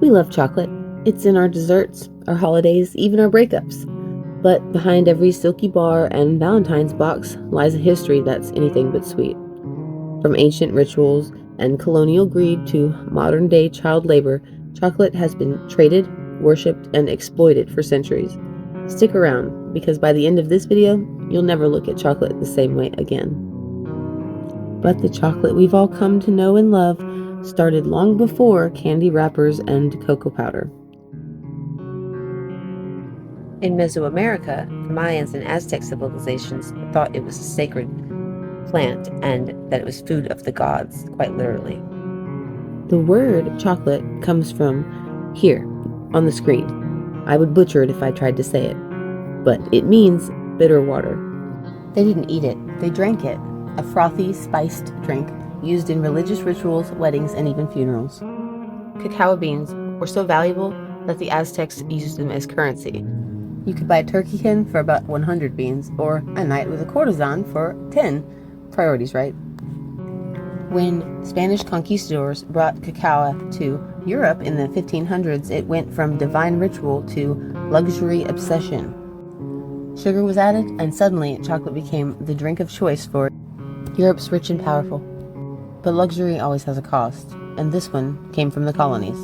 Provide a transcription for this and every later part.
We love chocolate. It's in our desserts, our holidays, even our breakups. But behind every silky bar and Valentine's box lies a history that's anything but sweet. From ancient rituals and colonial greed to modern-day child labor, chocolate has been traded, worshipped, and exploited for centuries. Stick around, because by the end of this video, you'll never look at chocolate the same way again. But the chocolate we've all come to know and love started long before candy wrappers and cocoa powder. In Mesoamerica, the Mayans and Aztec civilizations thought it was a sacred plant and that it was food of the gods, quite literally. The word chocolate comes from here, on the screen. I would butcher it if I tried to say it, but it means bitter water. They didn't eat it, they drank it, a frothy, spiced drink used in religious rituals, weddings, and even funerals. Cacao beans were so valuable that the Aztecs used them as currency. You could buy a turkey hen for about 100 beans, or a knight with a courtesan for 10. Priorities, right? When Spanish conquistadors brought cacao to Europe in the 1500s, it went from divine ritual to luxury obsession. Sugar was added, and suddenly chocolate became the drink of choice for Europe's rich and powerful. But luxury always has a cost, and this one came from the colonies.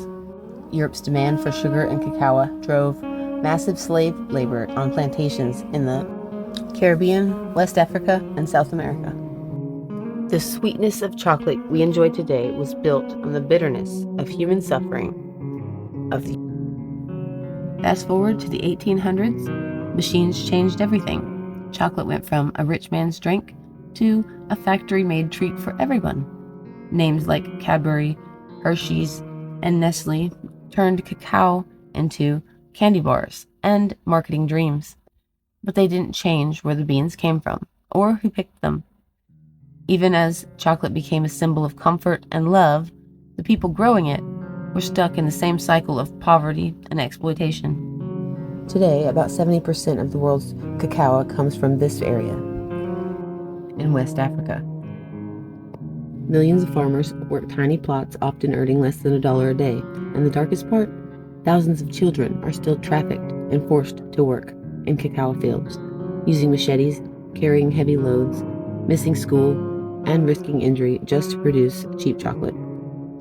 Europe's demand for sugar and cacao drove massive slave labor on plantations in the Caribbean, West Africa, and South America. The sweetness of chocolate we enjoy today was built on the bitterness of human suffering. Fast forward to the 1800s, machines changed everything. Chocolate went from a rich man's drink to a factory-made treat for everyone. Names like Cadbury, Hershey's, and Nestle turned cacao into candy bars and marketing dreams. But they didn't change where the beans came from or who picked them. Even as chocolate became a symbol of comfort and love, the people growing it were stuck in the same cycle of poverty and exploitation. Today, about 70% of the world's cacao comes from this area in West Africa. Millions of farmers work tiny plots, often earning less than $1 a day. And the darkest part? Thousands of children are still trafficked and forced to work in cacao fields, using machetes, carrying heavy loads, missing school, and risking injury just to produce cheap chocolate.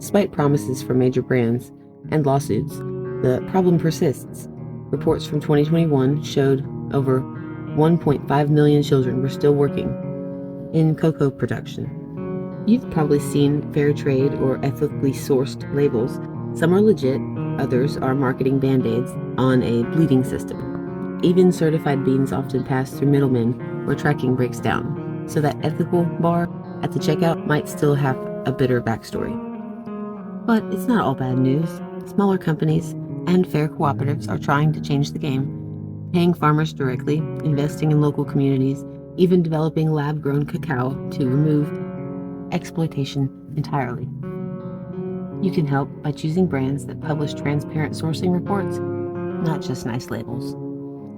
Despite promises from major brands and lawsuits, the problem persists. Reports from 2021 showed over 1.5 million children were still working in cocoa production. You've probably seen fair trade or ethically sourced labels. Some are legit, others are marketing band-aids on a bleeding system. Even certified beans often pass through middlemen where tracking breaks down, so that ethical bar at the checkout might still have a bitter backstory. But it's not all bad news. Smaller companies and fair cooperatives are trying to change the game, paying farmers directly, investing in local communities, even developing lab-grown cacao to remove exploitation entirely. You can help by choosing brands that publish transparent sourcing reports, not just nice labels.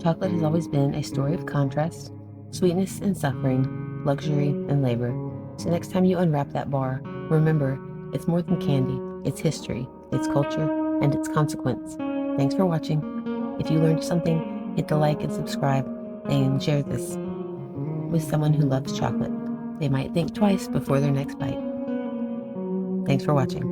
Chocolate has always been a story of contrast, sweetness and suffering, luxury and labor. So next time you unwrap that bar, remember, it's more than candy. It's history, it's culture, and it's consequence. Thanks for watching. If you learned something, hit the like and subscribe, and share this with someone who loves chocolate. They might think twice before their next bite. Thanks for watching.